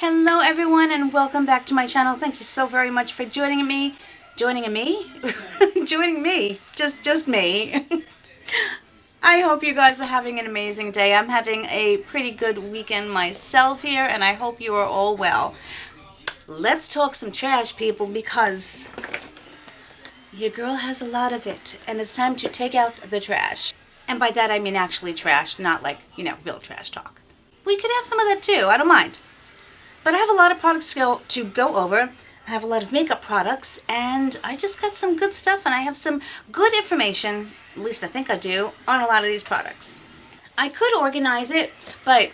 Hello everyone and welcome back to my channel. Thank you so very much for joining me. Joining me? Joining me. Just me. I hope you guys are having an amazing day. I'm having a pretty good weekend myself here and I hope you are all well. Let's talk some trash, people, because your girl has a lot of it and it's time to take out the trash. And by that I mean actually trash, not like, real trash talk. We could have some of that too, I don't mind. But I have a lot of products to go over. I have a lot of makeup products, and I just got some good stuff, and I have some good information, at least I think I do, on a lot of these products. I could organize it, but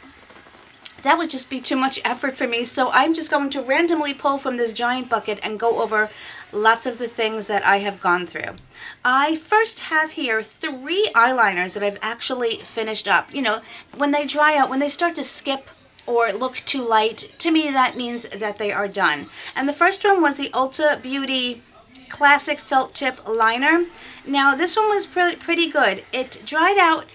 that would just be too much effort for me, so I'm just going to randomly pull from this giant bucket and go over lots of the things that I have gone through. I first have here 3 eyeliners that I've actually finished up. When they dry out, when they start to skip or look too light, to me that means that they are done. And the first one was the Ulta Beauty Classic Felt Tip Liner. Now this one was pretty good. It dried out,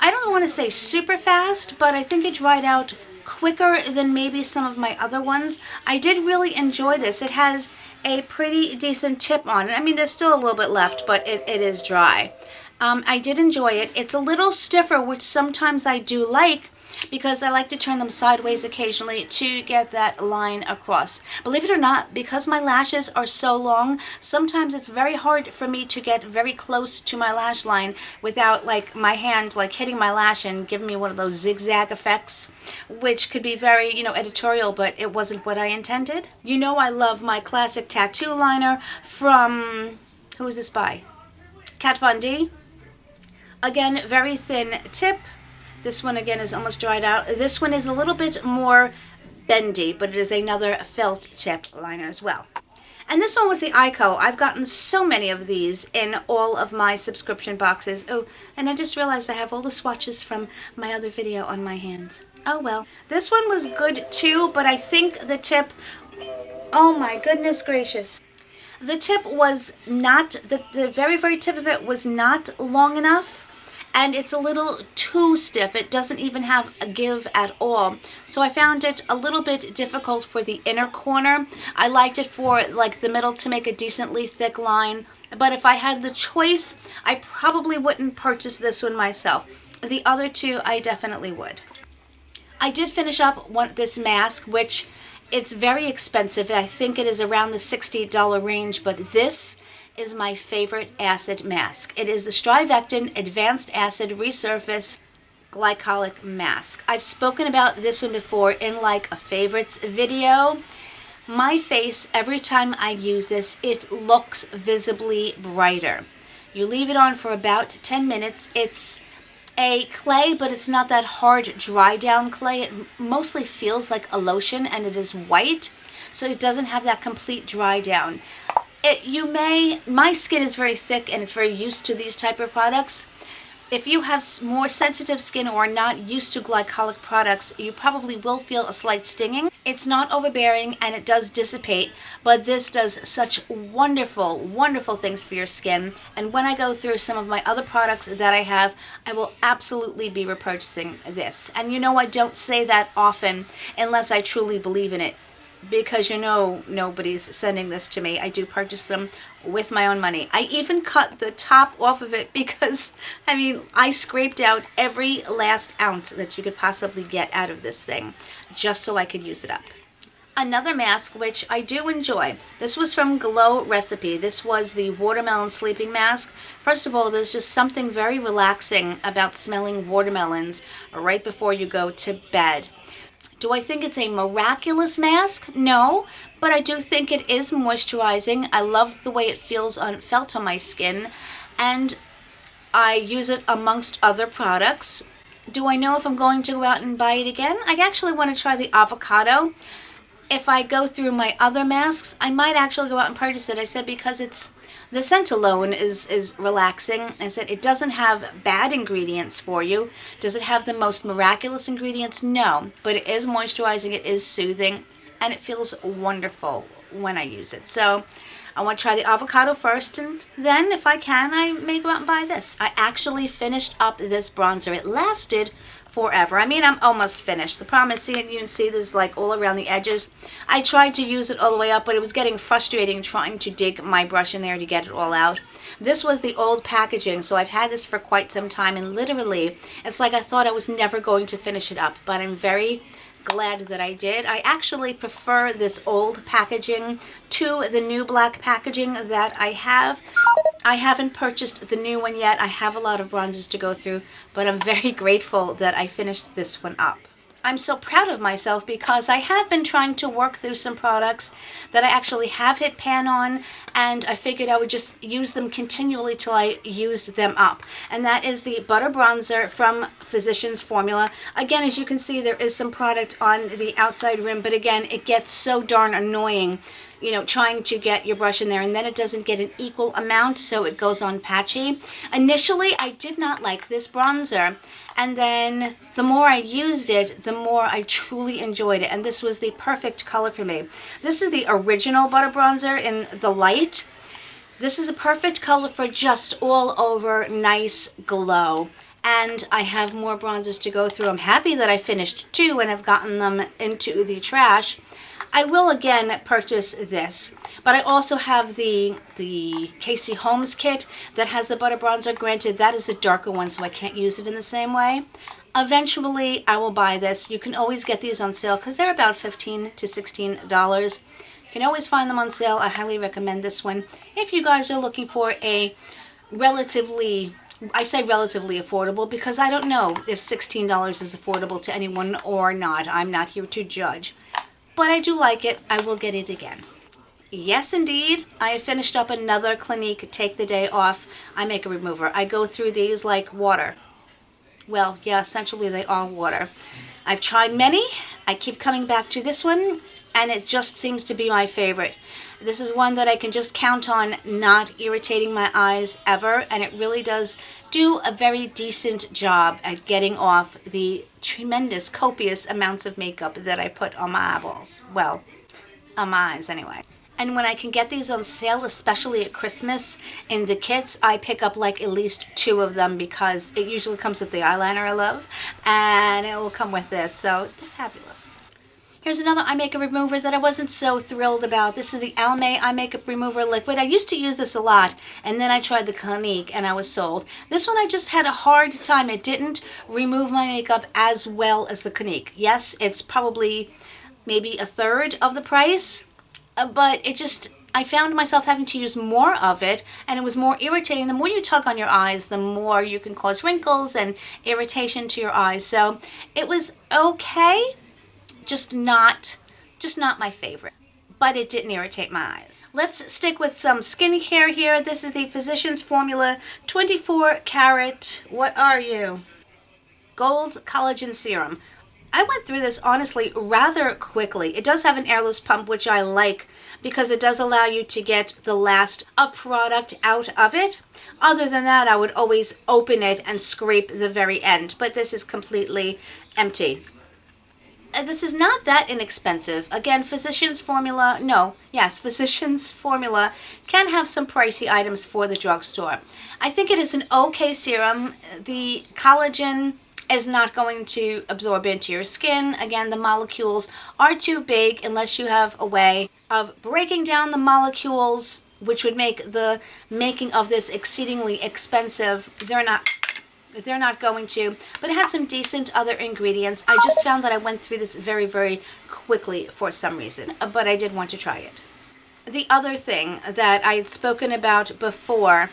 I don't want to say super fast, but I think it dried out quicker than maybe some of my other ones. I did really enjoy this. It has a pretty decent tip on it. I mean, there's still a little bit left, but it is dry. I did enjoy it. It's a little stiffer, which sometimes I do like, because I like to turn them sideways occasionally to get that line across. Believe it or not, because my lashes are so long, sometimes it's very hard for me to get very close to my lash line without my hand hitting my lash and giving me one of those zigzag effects, which could be very, editorial, but it wasn't what I intended. I love my classic tattoo liner from, who is this by? Kat Von D. Again, very thin tip. This one again is almost dried out. This one is a little bit more bendy, but it is another felt tip liner as well. And this one was the Eyeko. I've gotten so many of these in all of my subscription boxes. Oh, and I just realized I have all the swatches from my other video on my hands. Oh well. This one was good too, but I think the tip, oh my goodness gracious. The tip was not, the very, very tip of it was not long enough. And it's a little too stiff. It doesn't even have a give at all. So I found it a little bit difficult for the inner corner. I liked it for the middle to make a decently thick line. But if I had the choice, I probably wouldn't purchase this one myself. The other two, I definitely would. I did finish up this mask, which it's very expensive. I think it is around the $60 range, but this is my favorite acid mask. It is the Strivectin Advanced Acid Resurface Glycolic Mask. I've spoken about this one before in a favorites video. My face, every time I use this, it looks visibly brighter. You leave it on for about 10 minutes. It's a clay, but it's not that hard dry down clay. It mostly feels like a lotion and it is white, so it doesn't have that complete dry down. My skin is very thick and it's very used to these type of products. If you have more sensitive skin or are not used to glycolic products, you probably will feel a slight stinging. It's not overbearing and it does dissipate, but this does such wonderful, wonderful things for your skin. And when I go through some of my other products that I have, I will absolutely be repurchasing this. And I don't say that often unless I truly believe in it, because nobody's sending this to me. I do purchase them with my own money. I even cut the top off of it because, I scraped out every last ounce that you could possibly get out of this thing just so I could use it up. Another mask, which I do enjoy, this was from Glow Recipe. This was the Watermelon Sleeping Mask. First of all, there's just something very relaxing about smelling watermelons right before you go to bed. Do I think it's a miraculous mask? No, but I do think it is moisturizing. I loved the way it felt on my skin, and I use it amongst other products. Do I know if I'm going to go out and buy it again? I actually want to try the avocado. If I go through my other masks, I might actually go out and purchase it. I said because the scent alone is relaxing. I said it doesn't have bad ingredients for you. Does it have the most miraculous ingredients? No, but it is moisturizing, it is soothing, and it feels wonderful when I use it. So I want to try the avocado first, and then if I can, I may go out and buy this. I actually finished up this bronzer. It lasted forever. I mean, I'm almost finished. The problem is, see, you can see this like all around the edges. I tried to use it all the way up, but it was getting frustrating trying to dig my brush in there to get it all out. This was the old packaging, so I've had this for quite some time, and literally, it's like I thought I was never going to finish it up, but I'm very glad that I did. I actually prefer this old packaging to the new black packaging that I have. I haven't purchased the new one yet. I have a lot of bronzers to go through, but I'm very grateful that I finished this one up. I'm so proud of myself because I have been trying to work through some products that I actually have hit pan on, and I figured I would just use them continually till I used them up. And that is the Butter Bronzer from Physicians Formula. Again, as you can see, there is some product on the outside rim, but again, it gets so darn annoying, you know, trying to get your brush in there, and then it doesn't get an equal amount, so it goes on patchy. Initially, I did not like this bronzer, and then the more I used it, the more I truly enjoyed it, and this was the perfect color for me. This is the original Butter Bronzer in the light. This is a perfect color for just all over nice glow. And I have more bronzers to go through. I'm happy that I finished 2 and have gotten them into the trash. I will again purchase this, but I also have the Casey Holmes kit that has the Butter Bronzer. Granted, that is the darker one, so I can't use it in the same way. Eventually, I will buy this. You can always get these on sale because they're about $15 to $16. You can always find them on sale. I highly recommend this one if you guys are looking for a relatively, I say relatively affordable because I don't know if $16 is affordable to anyone or not. I'm not here to judge. But I do like it. I will get it again. Yes, indeed. I have finished up another Clinique Take the Day Off eye makeup remover. I go through these like water. Well, yeah, essentially they are water. I've tried many. I keep coming back to this one, and it just seems to be my favorite. This is one that I can just count on not irritating my eyes ever, and it really does do a very decent job at getting off the tremendous, copious amounts of makeup that I put on my eyeballs. Well, on my eyes anyway. And when I can get these on sale, especially at Christmas in the kits, I pick up like at least 2 of them because it usually comes with the eyeliner I love, and it will come with this, so they're fabulous. Here's another eye makeup remover that I wasn't so thrilled about. This is the Almay eye makeup remover liquid. I used to use this a lot, and then I tried the Clinique and I was sold. This one I just had a hard time. It didn't remove my makeup as well as the Clinique. Yes, it's probably maybe a third of the price, but it just, I found myself having to use more of it, and it was more irritating. The more you tug on your eyes, the more you can cause wrinkles and irritation to your eyes. So it was okay. Just not my favorite, but it didn't irritate my eyes. Let's stick with some skincare here. This is the Physicians Formula 24 karat, what are you? Gold Collagen Serum. I went through this honestly rather quickly. It does have an airless pump, which I like because it does allow you to get the last of product out of it. Other than that, I would always open it and scrape the very end, but this is completely empty. This is not that inexpensive. Again, Physicians Formula can have some pricey items for the drugstore. I think it is an okay serum. The collagen is not going to absorb into your skin. Again, the molecules are too big unless you have a way of breaking down the molecules, which would make the making of this exceedingly expensive. They're not going to, but it had some decent other ingredients. I just found that I went through this very, very quickly for some reason, but I did want to try it. The other thing that I had spoken about before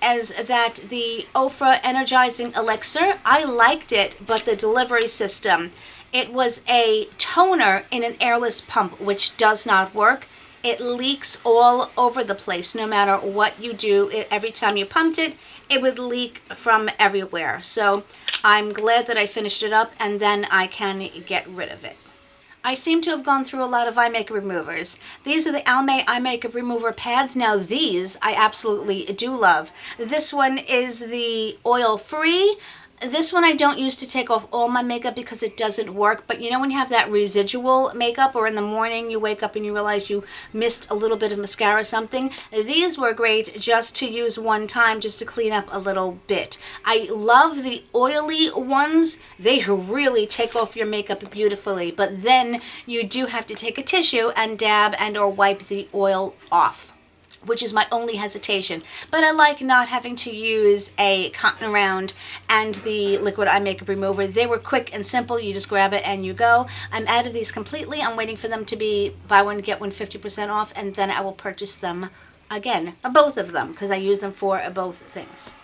is that the Ofra energizing elixir, I liked it, but the delivery system, it was a toner in an airless pump, which does not work. It leaks all over the place no matter what you do. Every time you pumped it, it would leak from everywhere. So I'm glad that I finished it up, and then I can get rid of it. I seem to have gone through a lot of eye makeup removers. These are the Almay eye makeup remover pads. Now these I absolutely do love. This one is the oil-free. This one I don't use to take off all my makeup because it doesn't work. But you know when you have that residual makeup, or in the morning you wake up and you realize you missed a little bit of mascara or something? These were great just to use one time, just to clean up a little bit. I love the oily ones. They really take off your makeup beautifully. But then you do have to take a tissue and dab and or wipe the oil off, which is my only hesitation. But I like not having to use a cotton round and the liquid eye makeup remover. They were quick and simple. You just grab it and you go. I'm out of these completely. I'm waiting for them to be buy one, get one 50% off, and then I will purchase them again, both of them, because I use them for both things.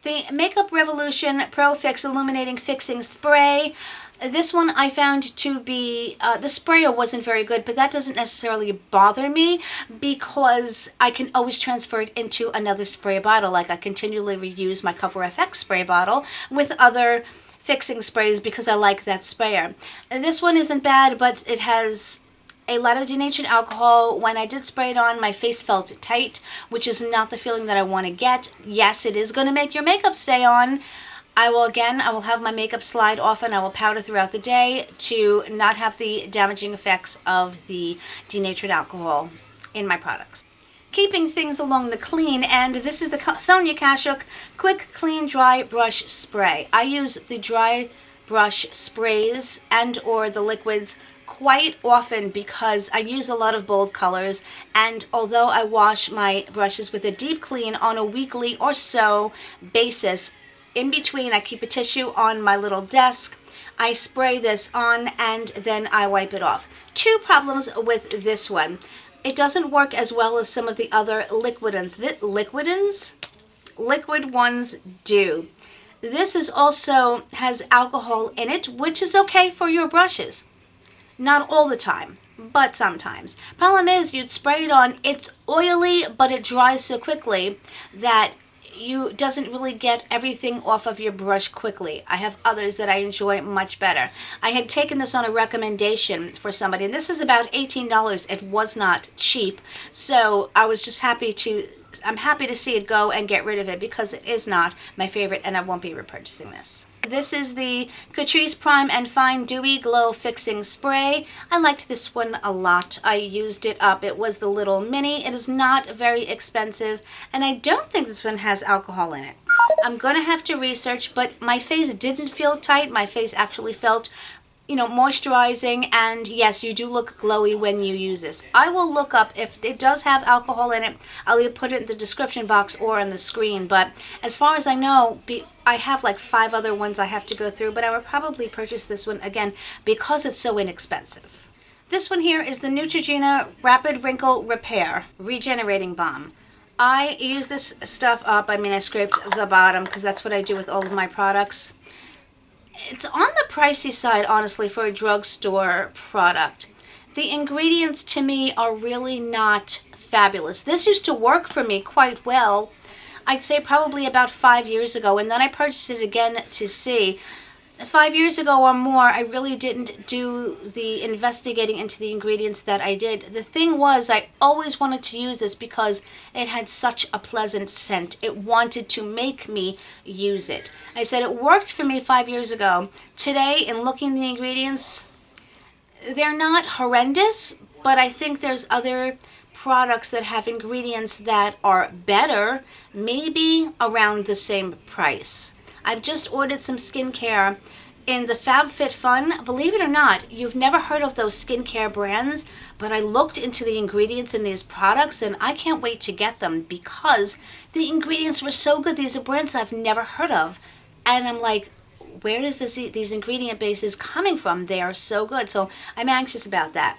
The Makeup Revolution Pro Fix Illuminating Fixing Spray. This one I found to be, the sprayer wasn't very good, but that doesn't necessarily bother me because I can always transfer it into another spray bottle. Like I continually reuse my Cover FX spray bottle with other fixing sprays because I like that sprayer. And this one isn't bad, but it has a lot of denatured alcohol. When I did spray it on, my face felt tight, which is not the feeling that I want to get. Yes, it is going to make your makeup stay on. I will have my makeup slide off and I will powder throughout the day to not have the damaging effects of the denatured alcohol in my products. Keeping things along the clean end, this is the Sonia Kashuk Quick Clean Dry Brush Spray. I use the dry brush sprays and or the liquids quite often because I use a lot of bold colors, and although I wash my brushes with a deep clean on a weekly or so basis, in between I keep a tissue on my little desk. I spray this on and then I wipe it off. Two problems with this one. It doesn't work as well as some of the other liquid ones do. This is also has alcohol in it, which is okay for your brushes. Not all the time, but sometimes. Problem is, you'd spray it on, it's oily, but it dries so quickly that you doesn't really get everything off of your brush quickly. I have others that I enjoy much better. I had taken this on a recommendation for somebody, and this is about $18. It was not cheap, so I was just I'm happy to see it go and get rid of it because it is not my favorite and I won't be repurchasing this. This is the Catrice Prime and Fine Dewy Glow Fixing Spray. I liked this one a lot. I used it up. It was the little mini. It is not very expensive, and I don't think this one has alcohol in it. I'm going to have to research, but my face didn't feel tight. My face actually felt, moisturizing, and yes, you do look glowy when you use this. I will look up if it does have alcohol in it. I'll either put it in the description box or on the screen, but as far as I know, I have like 5 other ones I have to go through, but I would probably purchase this one again because it's so inexpensive. This one here is the Neutrogena Rapid Wrinkle Repair Regenerating Balm. I use this stuff up. I scraped the bottom because that's what I do with all of my products. It's on the pricey side, honestly, for a drugstore product. The ingredients to me are really not fabulous. This used to work for me quite well, I'd say probably about 5 years ago, and then I purchased it again to see. 5 years ago or more, I really didn't do the investigating into the ingredients that I did. The thing was, I always wanted to use this because it had such a pleasant scent. It wanted to make me use it. I said it worked for me 5 years ago. Today, in looking at the ingredients, they're not horrendous, but I think there's other products that have ingredients that are better, maybe around the same price. I've just ordered some skincare in the FabFitFun. Believe it or not, you've never heard of those skincare brands, but I looked into the ingredients in these products and I can't wait to get them because the ingredients were so good. These are brands I've never heard of, and I'm like, where is these ingredient bases coming from? They are so good, so I'm anxious about that.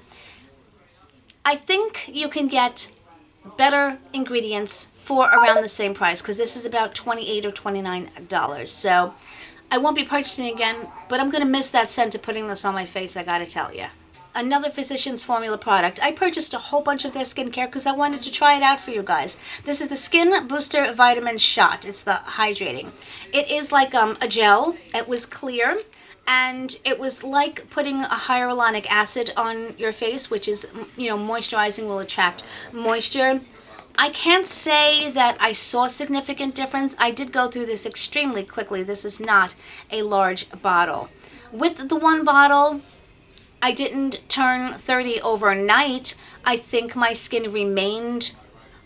I think you can get better ingredients for around the same price because this is about $28 or $29. So I won't be purchasing again, but I'm going to miss that scent of putting this on my face, I gotta tell you. Another Physicians Formula product. I purchased a whole bunch of their skincare because I wanted to try it out for you guys. This is the Skin Booster Vitamin Shot. It's the hydrating. It is like a gel. It was clear. And it was like putting a hyaluronic acid on your face, which is, moisturizing, will attract moisture. I can't say that I saw significant difference. I did go through this extremely quickly. This is not a large bottle. With the one bottle, I didn't turn 30 overnight. I think my skin remained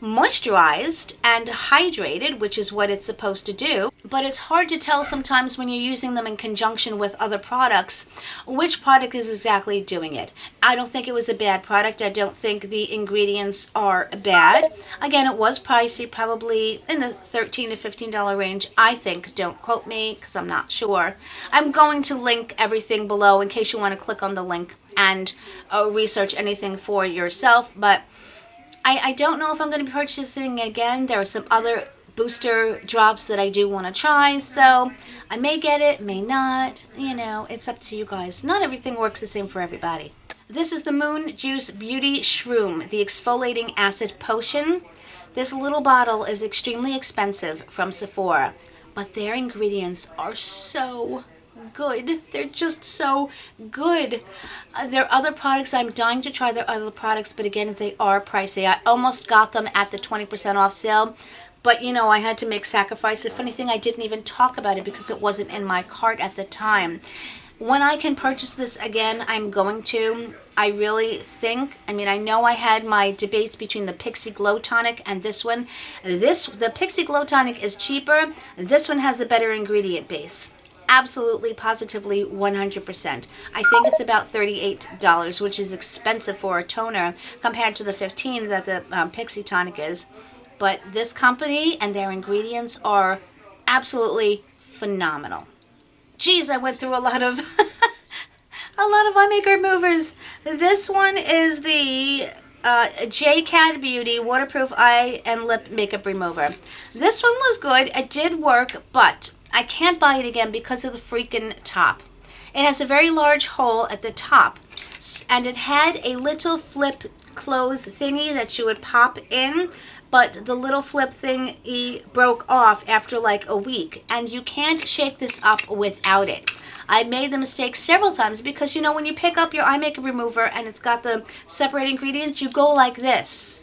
moisturized and hydrated, which is what it's supposed to do. But it's hard to tell sometimes when you're using them in conjunction with other products, which product is exactly doing it. I don't think it was a bad product. I don't think the ingredients are bad. Again, it was pricey, probably in the $13 to $15 range, I think. Don't quote me because I'm not sure. I'm going to link everything below in case you want to click on the link and research anything for yourself. But I don't know if I'm going to be purchasing it again. There are some other booster drops that I do want to try, so I may get it, may not. You know, it's up to you guys. Not everything works the same for everybody. This is the Moon Juice Beauty Shroom, the exfoliating acid potion. This little bottle is extremely expensive from Sephora, but their ingredients are so good. They're just so good. There are other products. I'm dying to try their other products, but again, they are pricey. I almost got them at the 20% off sale, but you know, I had to make sacrifices. The funny thing, I didn't even talk about it because it wasn't in my cart at the time. When I can purchase this again, I'm going to. I really think, I mean, I know I had my debates between the Pixie Glow Tonic and this one. The Pixie Glow Tonic is cheaper. This one has the better ingredient base. Absolutely, positively, 100%. I think it's about $38, which is expensive for a toner compared to the $15 that the Pixie Tonic is. But this company and their ingredients are absolutely phenomenal. Geez, I went through a lot of eye makeup removers. This one is the J-Cat Beauty Waterproof Eye and Lip Makeup Remover. This one was good. It did work, but I can't buy it again because of the freaking top. It has a very large hole at the top, and it had a little flip close thingy that you would pop in, but the little flip thing broke off after like a week, and you can't shake this up without it. I made the mistake several times because, you know, when you pick up your eye makeup remover and it's got the separate ingredients, you go like this.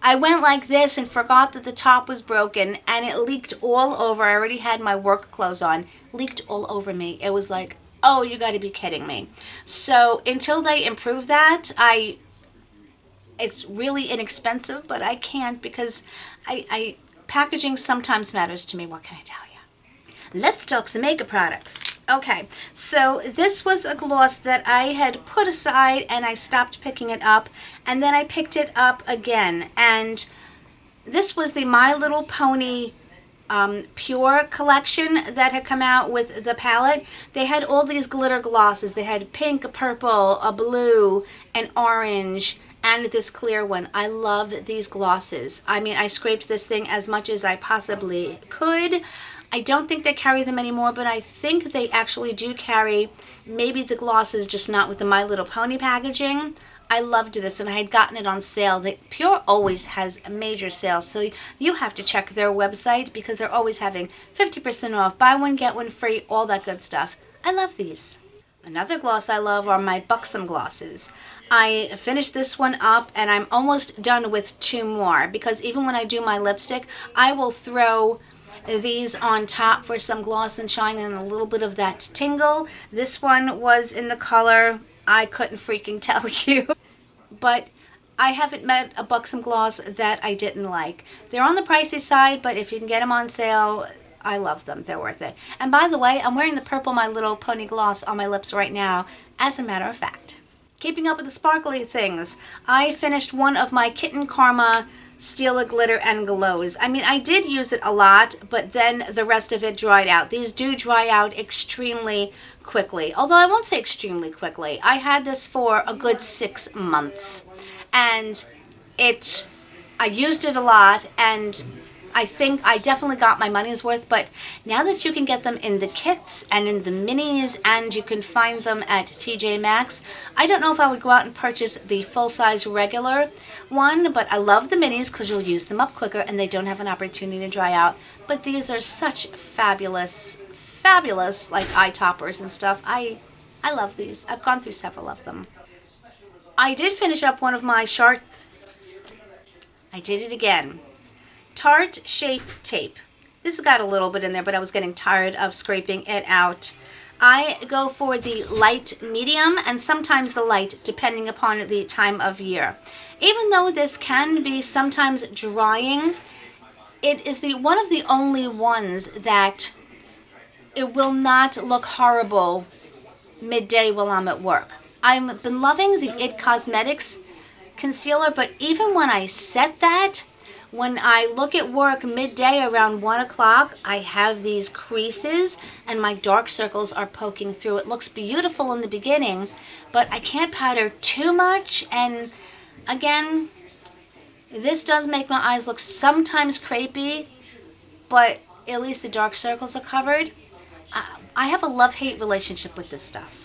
I went like this and forgot that the top was broken, and it leaked all over. I already had my work clothes on. Leaked all over me. It was like, oh, you got to be kidding me. So until they improve that, it's really inexpensive, but I can't because packaging sometimes matters to me. What can I tell you? Let's talk some makeup products. Okay, so this was a gloss that I had put aside and I stopped picking it up, and then I picked it up again, and this was the My Little Pony Pure collection that had come out with the palette. They had all these glitter glosses. They had pink, a purple, a blue, an orange, and this clear one. I love these glosses. I mean, I scraped this thing as much as I possibly could. I don't think they carry them anymore, but I think they actually do carry maybe the glosses, just not with the My Little Pony packaging. I loved this, and I had gotten it on sale. Pure always has major sales, so you have to check their website because they're always having 50% off, buy one, get one free, all that good stuff. I love these. Another gloss I love are my Buxom glosses. I finished this one up, and I'm almost done with two more because even when I do my lipstick, I will throw these on top for some gloss and shine and a little bit of that tingle. This one was in the color, I couldn't freaking tell you. But I haven't met a Buxom gloss that I didn't like. They're on the pricey side, but if you can get them on sale, I love them. They're worth it. And by the way, I'm wearing the purple My Little Pony gloss on my lips right now, as a matter of fact. Keeping up with the sparkly things, I finished one of my Kitten Karma Stila Glitter and Glows. I mean, I did use it a lot, but then the rest of it dried out. These do dry out extremely quickly. Although I won't say extremely quickly. I had this for a good 6 months. And I used it a lot, and I think I definitely got my money's worth, but now that you can get them in the kits and in the minis, and you can find them at TJ Maxx, I don't know if I would go out and purchase the full-size regular one, but I love the minis because you'll use them up quicker and they don't have an opportunity to dry out. But these are such fabulous, like eye toppers and stuff. I love these. I've gone through several of them. I did finish up one of my I did it again. Tarte Shape Tape. This has got a little bit in there, but I was getting tired of scraping it out. I go for the light medium and sometimes the light, depending upon the time of year. Even though this can be sometimes drying, it is one of the only ones that it will not look horrible midday while I'm at work. I've been loving the It Cosmetics concealer, but even when I set that, when I look at work midday around 1 o'clock, I have these creases and my dark circles are poking through. It looks beautiful in the beginning, but I can't powder too much. And again, this does make my eyes look sometimes crepey, but at least the dark circles are covered. I have a love-hate relationship with this stuff.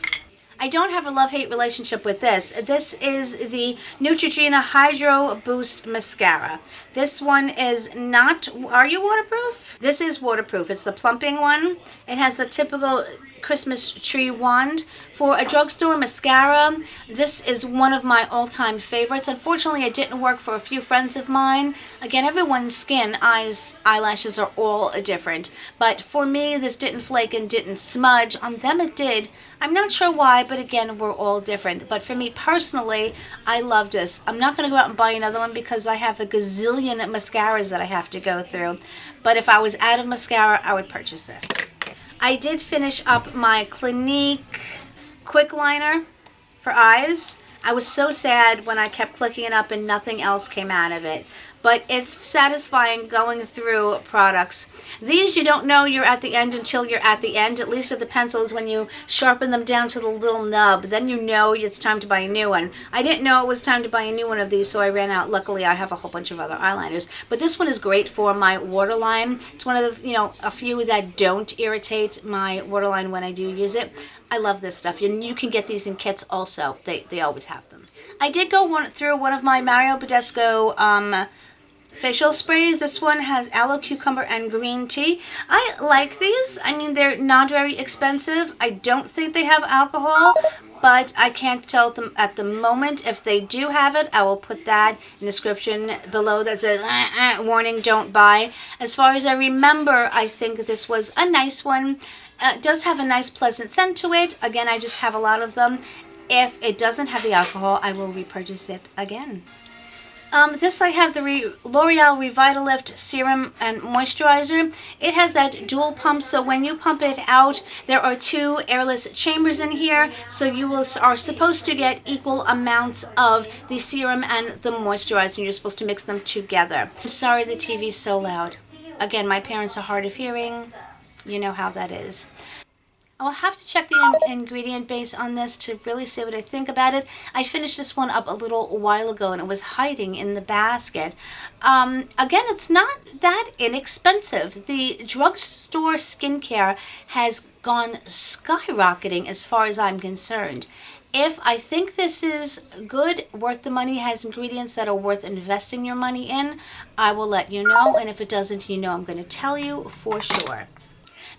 I don't have a love-hate relationship with this. This is the Neutrogena Hydro Boost Mascara. This one is not, are you waterproof? This is waterproof. It's the plumping one. It has the typical Christmas tree wand. For a drugstore mascara, this is one of my all-time favorites. Unfortunately, it didn't work for a few friends of mine. Again, everyone's skin, eyes, eyelashes are all different. But for me, this didn't flake and didn't smudge. On them it did. I'm not sure why, but again, we're all different. But for me personally, I love this. I'm not going to go out and buy another one because I have a gazillion mascaras that I have to go through. But if I was out of mascara, I would purchase this. I did finish up my Clinique Quick Liner for eyes. I was so sad when I kept clicking it up and nothing else came out of it. But it's satisfying going through products. These you don't know you're at the end until you're at the end, at least with the pencils when you sharpen them down to the little nub. Then you know it's time to buy a new one. I didn't know it was time to buy a new one of these, so I ran out. Luckily, I have a whole bunch of other eyeliners. But this one is great for my waterline. It's one of the, a few that don't irritate my waterline when I do use it. I love this stuff. And you can get these in kits also. They always have them. I did go through one of my Mario Badescu facial sprays. This one has aloe, cucumber, and green tea. I like these. I mean, they're not very expensive. I don't think they have alcohol, but I can't tell them at the moment. If they do have it, I will put that in the description below that says, warning, don't buy. As far as I remember, I think this was a nice one. It does have a nice pleasant scent to it. Again, I just have a lot of them. If it doesn't have the alcohol, I will repurchase it again. This I have the L'Oreal Revitalift Serum and Moisturizer. It has that dual pump, so when you pump it out, there are 2 airless chambers in here, so you are supposed to get equal amounts of the serum and the moisturizer, and you're supposed to mix them together. I'm sorry the TV's so loud. Again, my parents are hard of hearing. You know how that is. I will have to check the ingredient base on this to really see what I think about it. I finished this one up a little while ago and it was hiding in the basket. Again, it's not that inexpensive. The drugstore skincare has gone skyrocketing as far as I'm concerned. If I think this is good, worth the money, has ingredients that are worth investing your money in, I will let you know. And if it doesn't, I'm going to tell you for sure.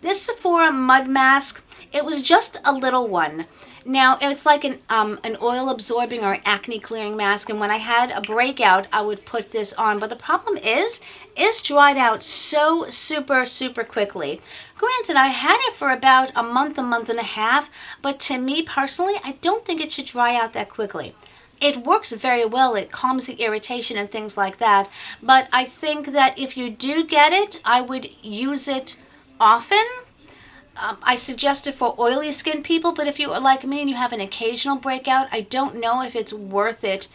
This Sephora Mud Mask, it was just a little one. Now, it's like an oil absorbing or acne clearing mask, and when I had a breakout, I would put this on. But the problem is, it's dried out so super quickly. Granted, I had it for about a month and a half, but to me personally, I don't think it should dry out that quickly. It works very well. It calms the irritation and things like that. But I think that if you do get it, I would use it often. I suggest it for oily skin people, but if you are like me and you have an occasional breakout, I don't know if it's worth it,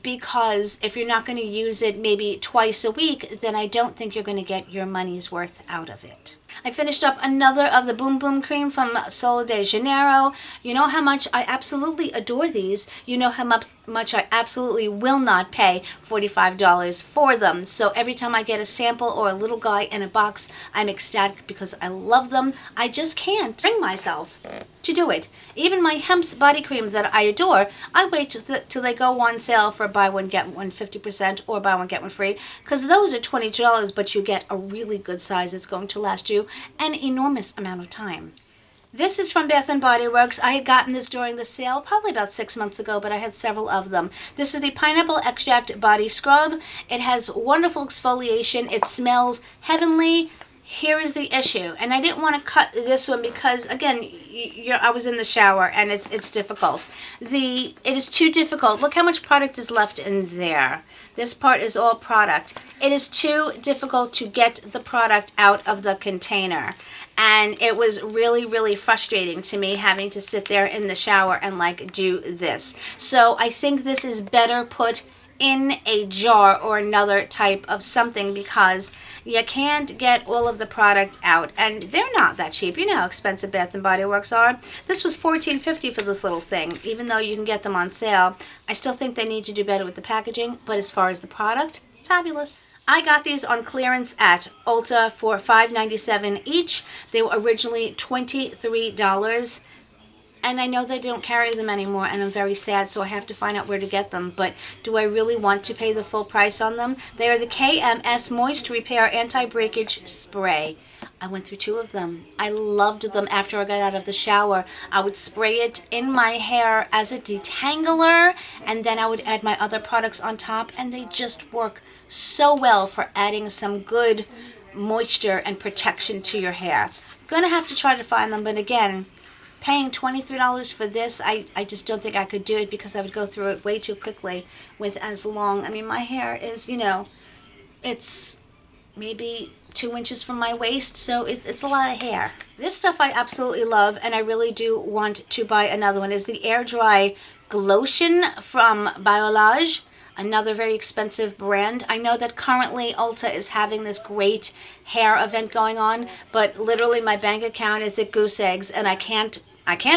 because if you're not going to use it maybe twice a week, then I don't think you're going to get your money's worth out of it. I finished up another of the Boom Boom Cream from Sol de Janeiro. You know how much I absolutely adore these. You know how much I absolutely will not pay $45 for them. So every time I get a sample or a little guy in a box, I'm ecstatic because I love them. I just can't bring myself to do it. Even my Hemp's body cream that I adore, I wait till they go on sale for buy one get one 50% or buy one get one free, because those are $22, but you get a really good size that's going to last you an enormous amount of time. This is from Bath & Body Works. I had gotten this during the sale probably about 6 months ago, but I had several of them. This is the Pineapple Extract Body Scrub. It has wonderful exfoliation. It smells heavenly. Here is the issue, and I didn't want to cut this one because, again, I was in the shower and it's difficult. It is too difficult. Look how much product is left in there. This part is all product. It is too difficult to get the product out of the container, and it was really, really frustrating to me having to sit there in the shower and like do this. So I think this is better put in a jar or another type of something because you can't get all of the product out, and they're not that cheap. You know how expensive Bath & Body Works are. This was $14.50 for this little thing. Even though you can get them on sale, I still think they need to do better with the packaging, but as far as the product, fabulous. I got these on clearance at Ulta for $5.97 each. They were originally $23. And I know they don't carry them anymore, and I'm very sad, so I have to find out where to get them. But do I really want to pay the full price on them? They are the KMS Moist Repair Anti-Breakage Spray. I went through 2 of them. I loved them after I got out of the shower. I would spray it in my hair as a detangler, and then I would add my other products on top, and they just work so well for adding some good moisture and protection to your hair. I'm going to have to try to find them, but again, paying $23 for this, I just don't think I could do it because I would go through it way too quickly with as long. I mean, my hair is, you know, it's maybe 2 inches from my waist, so it's a lot of hair. This stuff I absolutely love, and I really do want to buy another one, is the Air Dry Glotion from Biolage. Another very expensive brand. I know that currently Ulta is having this great hair event going on, but literally my bank account is at goose eggs, and I can't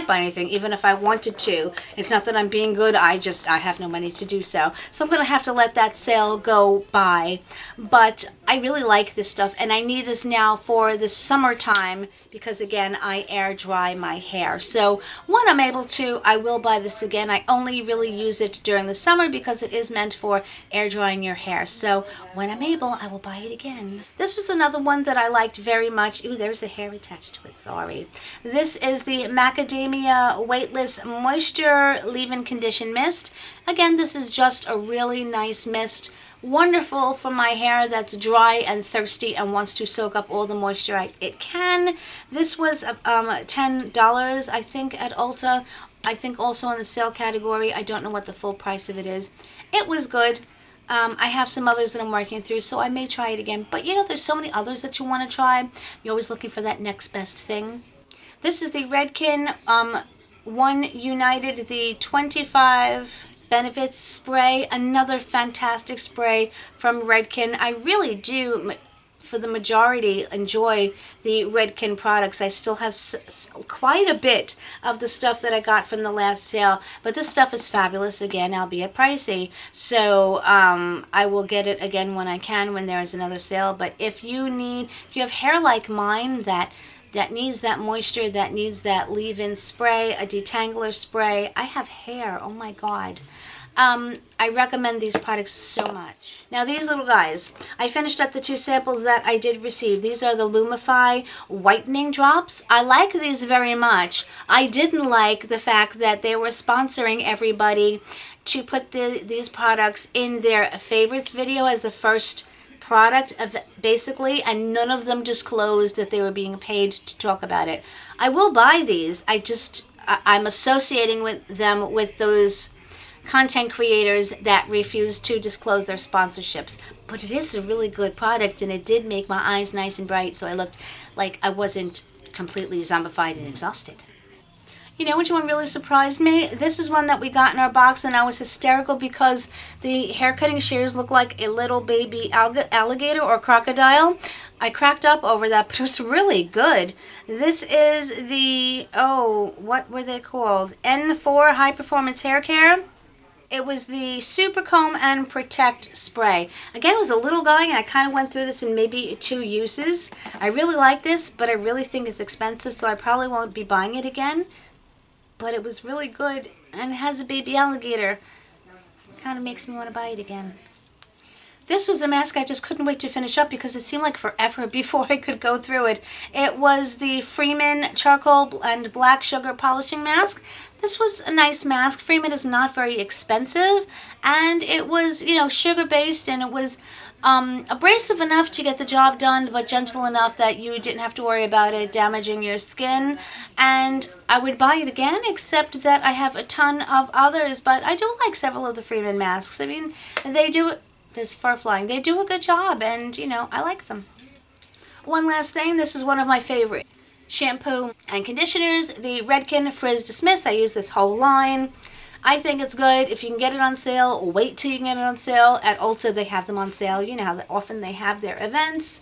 buy anything even if I wanted to. It's not that I'm being good, I have no money to do so. So I'm going to have to let that sale go by. But I really like this stuff, and I need this now for the summertime because, again, I air dry my hair. So when I'm able to, I will buy this again. I only really use it during the summer because it is meant for air drying your hair. So when I'm able, I will buy it again. This was another one that I liked very much. Ooh, there's a hair attached to it, sorry. This is the Macadamia Weightless Moisture Leave-In Condition Mist. Again, this is just a really nice mist. Wonderful for my hair that's dry and thirsty and wants to soak up all the moisture it can. This was $10, I think, at Ulta. I think also in the sale category. I don't know what the full price of it is. It was good. I have some others that I'm working through, so I may try it again. But, you know, there's so many others that you want to try. You're always looking for that next best thing. This is the Redken One United, the 25... Benefits spray, another fantastic spray from Redken. I really do, for the majority, enjoy the Redken products. I still have quite a bit of the stuff that I got from the last sale, but this stuff is fabulous, again, albeit pricey. So I will get it again when I can, when there is another sale. But if you have hair like mine that needs that moisture, that needs that leave-in spray, a detangler spray. I have hair, oh my God. I recommend these products so much. Now these little guys, I finished up the 2 samples that I did receive. These are the Lumify Whitening Drops. I like these very much. I didn't like the fact that they were sponsoring everybody to put these products in their favorites video as the first product of basically, and none of them disclosed that they were being paid to talk about it. I will buy these. I'm associating with them with those content creators that refuse to disclose their sponsorships. But it is a really good product, and it did make my eyes nice and bright, so I looked like I wasn't completely zombified and exhausted. You know which one really surprised me? This is one that we got in our box, and I was hysterical because the hair cutting shears look like a little baby alligator or crocodile. I cracked up over that, but it was really good. This is the, what were they called? N4 High Performance Hair Care. It was the Super Comb and Protect Spray. Again, it was a little guy, and I kind of went through this in maybe 2 uses. I really like this, but I really think it's expensive, so I probably won't be buying it again. But it was really good, and it has a baby alligator. It kind of makes me want to buy it again. This was a mask I just couldn't wait to finish up because it seemed like forever before I could go through it. It was the Freeman Charcoal and Black Sugar Polishing Mask. This was a nice mask. Freeman is not very expensive, and it was, you know, sugar-based, and it was abrasive enough to get the job done, but gentle enough that you didn't have to worry about it damaging your skin. And I would buy it again, except that I have a ton of others, but I do like several of the Freeman masks. I mean, they do, this fur flying, they do a good job, and, you know, I like them. One last thing, this is one of my favorite shampoo and conditioners, the Redken Frizz Dismiss. I use this whole line. I think it's good. If you can get it on sale, wait till you can get it on sale. At Ulta, they have them on sale. You know how often they have their events.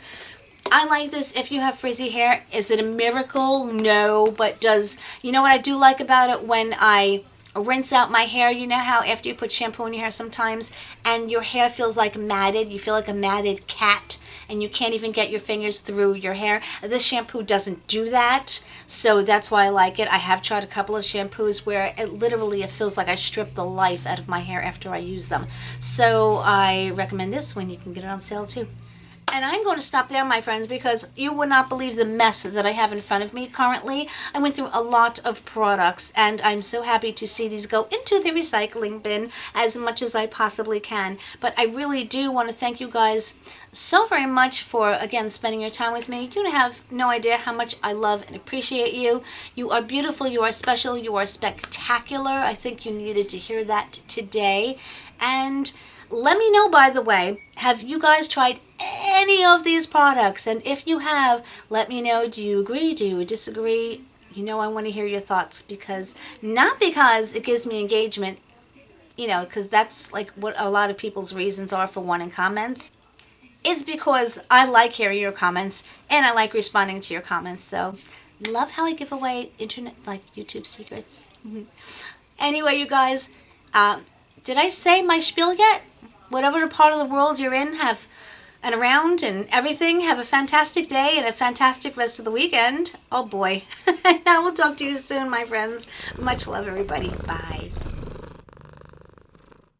I like this if you have frizzy hair. Is it a miracle? No, but does, you know what I do like about it? When I rinse out my hair, you know how after you put shampoo in your hair sometimes and your hair feels like matted, you feel like a matted cat, and you can't even get your fingers through your hair. This shampoo doesn't do that, so that's why I like it. I have tried a couple of shampoos where it feels like I stripped the life out of my hair after I use them. So I recommend this when you can get it on sale too. And I'm going to stop there, my friends, because you would not believe the mess that I have in front of me currently. I went through a lot of products, and I'm so happy to see these go into the recycling bin as much as I possibly can. But I really do want to thank you guys so very much for, again, spending your time with me. You have no idea how much I love and appreciate you. You are beautiful, you are special, you are spectacular. I think you needed to hear that today. And let me know, by the way, have you guys tried any of these products? And if you have, let me know. Do you agree? Do you disagree? You know, I want to hear your thoughts, because not because it gives me engagement, you know, because that's like what a lot of people's reasons are for wanting comments. It's because I like hearing your comments and I like responding to your comments. So love how I give away internet, like YouTube secrets. Anyway, you guys, did I say my spiel yet? Whatever part of the world you're in, and around and everything, have a fantastic day and a fantastic rest of the weekend. Oh boy. I will talk to you soon, my friends. Much love, everybody. Bye.